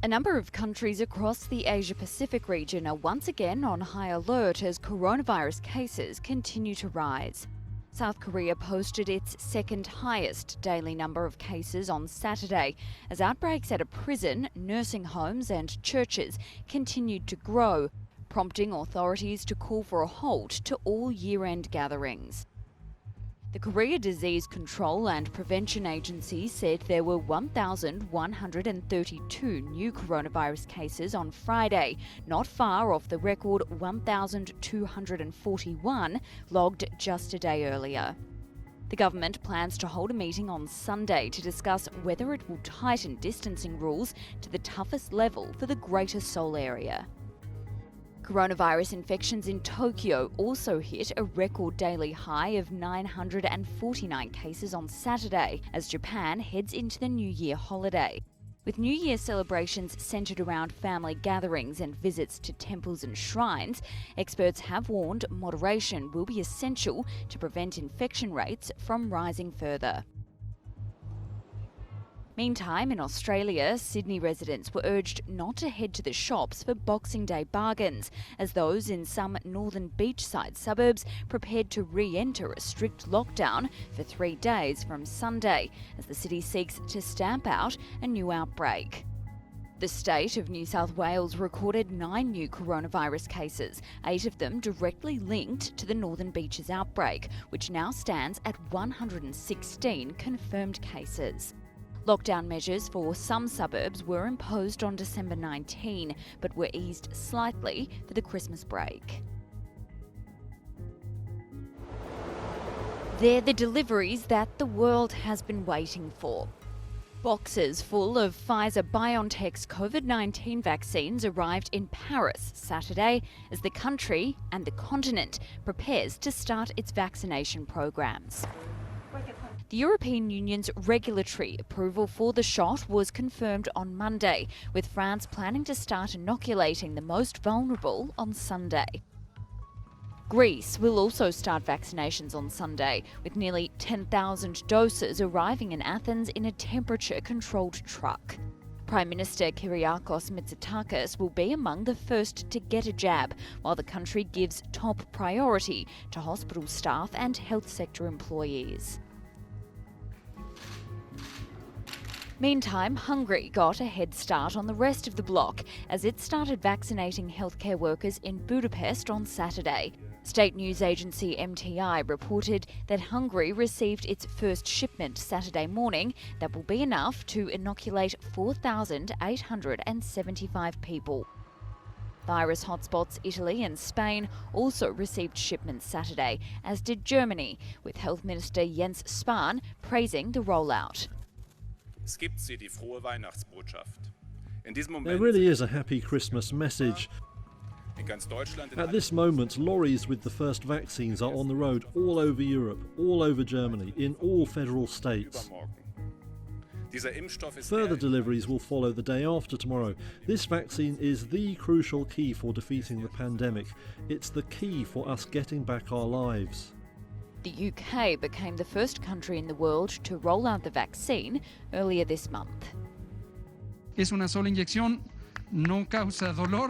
A number of countries across the Asia-Pacific region are once again on high alert as coronavirus cases continue to rise. South Korea posted its second highest daily number of cases on Saturday as outbreaks at a prison, nursing homes and churches continued to grow, prompting authorities to call for a halt to all year-end gatherings. The Korea Disease Control and Prevention Agency said there were 1,132 new coronavirus cases on Friday, not far off the record 1,241 logged just a day earlier. The government plans to hold a meeting on Sunday to discuss whether it will tighten distancing rules to the toughest level for the Greater Seoul area. Coronavirus infections in Tokyo also hit a record daily high of 949 cases on Saturday as Japan heads into the New Year holiday. With New Year celebrations centred around family gatherings and visits to temples and shrines, experts have warned moderation will be essential to prevent infection rates from rising further. Meantime, in Australia, Sydney residents were urged not to head to the shops for Boxing Day bargains, as those in some northern beachside suburbs prepared to re-enter a strict lockdown for 3 days from Sunday, as the city seeks to stamp out a new outbreak. The state of New South Wales recorded 9 new coronavirus cases, 8 of them directly linked to the Northern Beaches outbreak, which now stands at 116 confirmed cases. Lockdown measures for some suburbs were imposed on December 19, but were eased slightly for the Christmas break. They're the deliveries that the world has been waiting for. Boxes full of Pfizer-BioNTech's COVID-19 vaccines arrived in Paris Saturday as the country and the continent prepares to start its vaccination programs. The European Union's regulatory approval for the shot was confirmed on Monday, with France planning to start inoculating the most vulnerable on Sunday. Greece will also start vaccinations on Sunday, with nearly 10,000 doses arriving in Athens in a temperature-controlled truck. Prime Minister Kyriakos Mitsotakis will be among the first to get a jab, while the country gives top priority to hospital staff and health sector employees. Meantime, Hungary got a head start on the rest of the bloc as it started vaccinating healthcare workers in Budapest on Saturday. State news agency MTI reported that Hungary received its first shipment Saturday morning that will be enough to inoculate 4,875 people. Virus hotspots Italy and Spain also received shipments Saturday, as did Germany, with Health Minister Jens Spahn praising the rollout. There really is a happy Christmas message. At this moment, lorries with the first vaccines are on the road all over Europe, all over Germany, in all federal states. Further deliveries will follow the day after tomorrow. This vaccine is the crucial key for defeating the pandemic. It's the key for us getting back our lives. The UK became the first country in the world to roll out the vaccine earlier this month. Es una sola inyección, no causa dolor.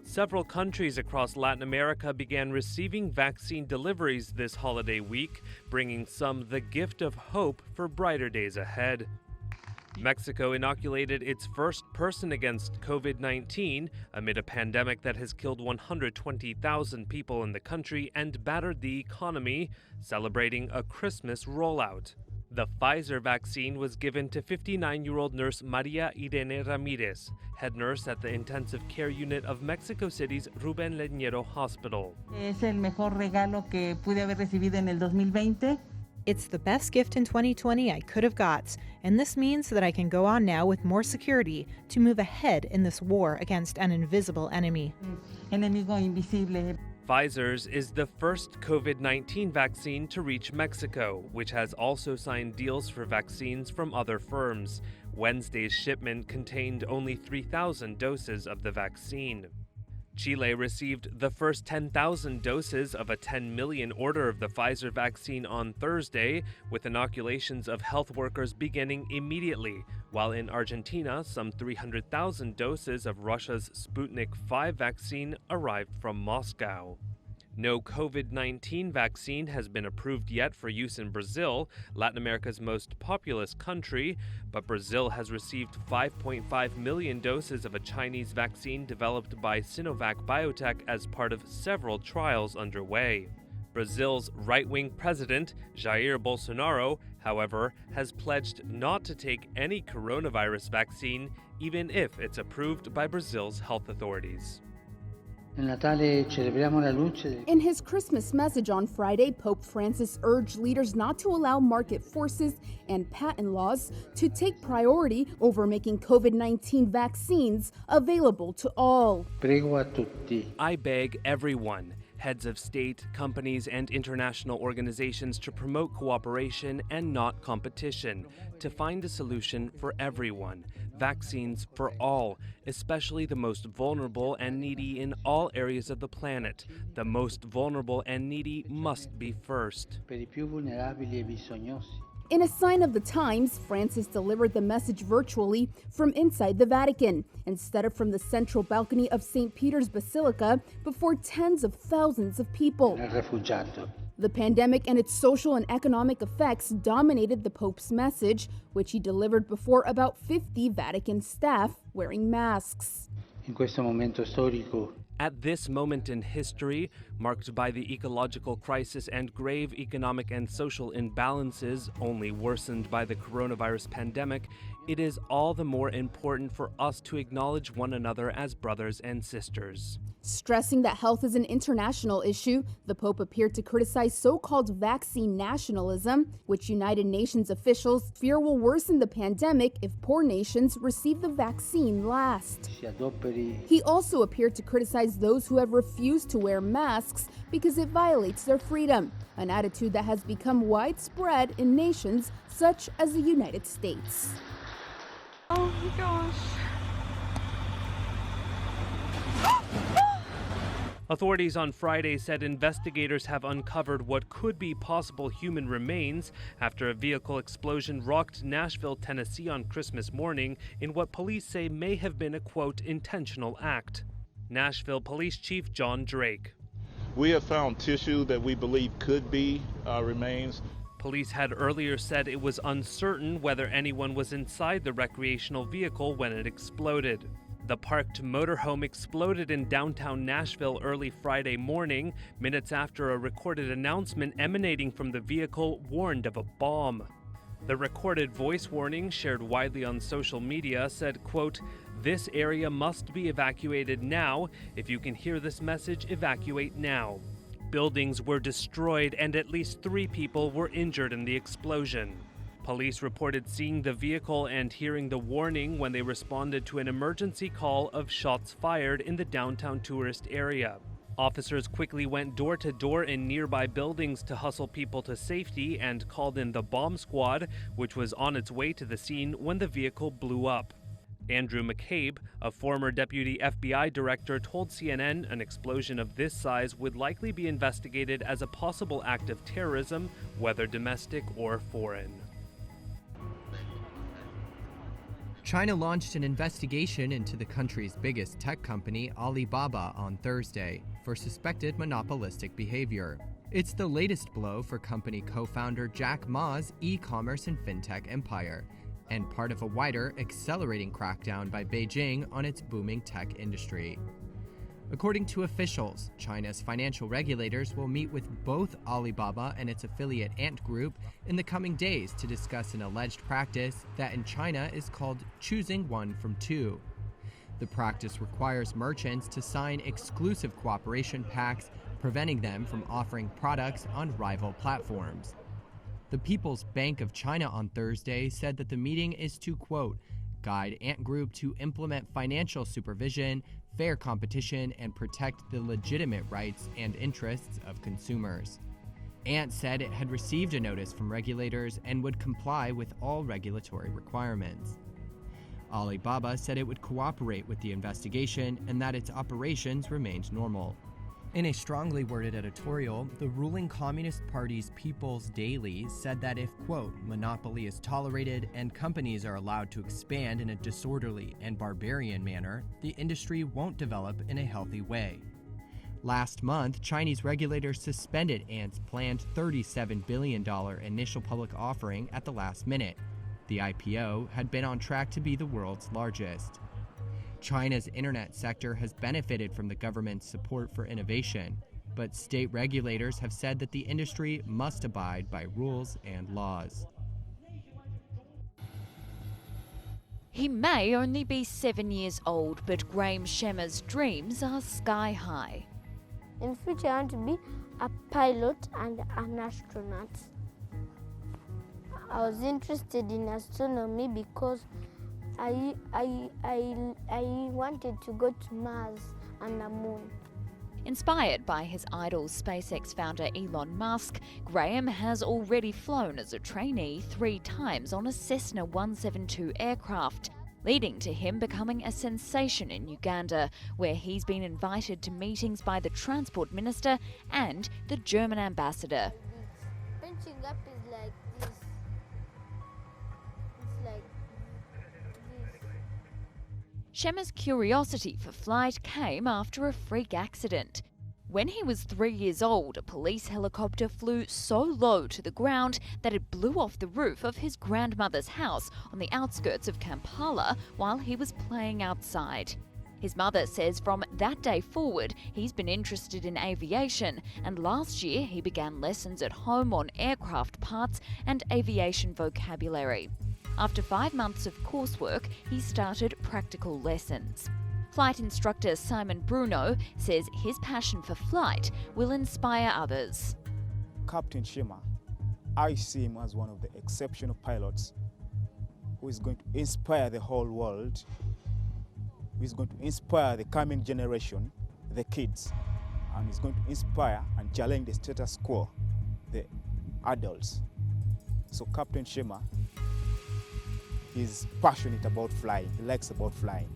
Several countries across Latin America began receiving vaccine deliveries this holiday week, bringing some the gift of hope for brighter days ahead. Mexico inoculated its first person against COVID-19 amid a pandemic that has killed 120,000 people in the country and battered the economy, celebrating a Christmas rollout. The Pfizer vaccine was given to 59-year-old nurse Maria Irene Ramirez, head nurse at the intensive care unit of Mexico City's Rubén Leñero Hospital. Es el mejor regalo que pude haber recibido en el 2020. It's the best gift in 2020 I could have got, and this means that I can go on now with more security to move ahead in this war against an invisible enemy. Enemigo invisible. Pfizer's is the first COVID-19 vaccine to reach Mexico, which has also signed deals for vaccines from other firms. Wednesday's shipment contained only 3,000 doses of the vaccine. Chile received the first 10,000 doses of a 10 million order of the Pfizer vaccine on Thursday, with inoculations of health workers beginning immediately, while in Argentina, some 300,000 doses of Russia's Sputnik 5 vaccine arrived from Moscow. No COVID-19 vaccine has been approved yet for use in Brazil, Latin America's most populous country, but Brazil has received 5.5 million doses of a Chinese vaccine developed by Sinovac Biotech as part of several trials underway. Brazil's right-wing president, Jair Bolsonaro, however, has pledged not to take any coronavirus vaccine, even if it's approved by Brazil's health authorities. In his Christmas message on Friday, Pope Francis urged leaders not to allow market forces and patent laws to take priority over making COVID-19 vaccines available to all. I beg everyone, heads of state, companies, and international organizations, to promote cooperation and not competition, to find a solution for everyone. Vaccines for all, especially the most vulnerable and needy in all areas of the planet. The most vulnerable and needy must be first. In a sign of the times, Francis delivered the message virtually from inside the Vatican, instead of from the central balcony of St. Peter's Basilica before tens of thousands of people. The pandemic and its social and economic effects dominated the Pope's message, which he delivered before about 50 Vatican staff wearing masks. At this moment in history, marked by the ecological crisis and grave economic and social imbalances only worsened by the coronavirus pandemic, it is all the more important for us to acknowledge one another as brothers and sisters. Stressing that health is an international issue, the Pope appeared to criticize so-called vaccine nationalism, which United Nations officials fear will worsen the pandemic if poor nations receive the vaccine last. He also appeared to criticize those who have refused to wear masks because it violates their freedom, an attitude that has become widespread in nations such as the United States. Oh my gosh. Authorities on Friday said investigators have uncovered what could be possible human remains after a vehicle explosion rocked Nashville, Tennessee on Christmas morning in what police say may have been a, quote, intentional act. Nashville Police Chief John Drake. We have found tissue that we believe could be remains. Police had earlier said it was uncertain whether anyone was inside the recreational vehicle when it exploded. The parked motorhome exploded in downtown Nashville early Friday morning, minutes after a recorded announcement emanating from the vehicle warned of a bomb. The recorded voice warning, shared widely on social media, said, quote, "This area must be evacuated now. If you can hear this message, evacuate now." Buildings were destroyed and at least 3 people were injured in the explosion. Police reported seeing the vehicle and hearing the warning when they responded to an emergency call of shots fired in the downtown tourist area. Officers quickly went door to door in nearby buildings to hustle people to safety and called in the bomb squad, which was on its way to the scene when the vehicle blew up. Andrew McCabe, a former deputy FBI director, told CNN an explosion of this size would likely be investigated as a possible act of terrorism, whether domestic or foreign. China launched an investigation into the country's biggest tech company, Alibaba, on Thursday for suspected monopolistic behavior. It's the latest blow for company co-founder Jack Ma's e-commerce and fintech empire, and part of a wider, accelerating crackdown by Beijing on its booming tech industry. According to officials, China's financial regulators will meet with both Alibaba and its affiliate Ant Group in the coming days to discuss an alleged practice that in China is called choosing one from two. The practice requires merchants to sign exclusive cooperation pacts, preventing them from offering products on rival platforms. The People's Bank of China on Thursday said that the meeting is to, quote, guide Ant Group to implement financial supervision, fair competition, and protect the legitimate rights and interests of consumers. Ant said it had received a notice from regulators and would comply with all regulatory requirements. Alibaba said it would cooperate with the investigation and that its operations remained normal. In a strongly worded editorial, the ruling Communist Party's People's Daily said that if, quote, monopoly is tolerated and companies are allowed to expand in a disorderly and barbarian manner, the industry won't develop in a healthy way. Last month, Chinese regulators suspended Ant's planned $37 billion initial public offering at the last minute. The IPO had been on track to be the world's largest. China's internet sector has benefited from the government's support for innovation, but state regulators have said that the industry must abide by rules and laws. He may only be 7 years old, but Graham Shemmer's dreams are sky high. In future, I want to be a pilot and an astronaut. I was interested in astronomy because I wanted to go to Mars and the moon. Inspired by his idol SpaceX founder Elon Musk, Graham has already flown as a trainee 3 times on a Cessna 172 aircraft, leading to him becoming a sensation in Uganda, where he's been invited to meetings by the Transport Minister and the German ambassador. Punching up is like this. It's like this. Shemmer's curiosity for flight came after a freak accident. When he was 3 years old, a police helicopter flew so low to the ground that it blew off the roof of his grandmother's house on the outskirts of Kampala while he was playing outside. His mother says from that day forward, he's been interested in aviation, and last year he began lessons at home on aircraft parts and aviation vocabulary. After 5 months of coursework, he started practical lessons. Flight instructor Simon Bruno says his passion for flight will inspire others. Captain Shema, I see him as one of the exceptional pilots who is going to inspire the whole world, who is going to inspire the coming generation, the kids, and is going to inspire and challenge the status quo, the adults. So Captain Shema is passionate about flying, he likes about flying.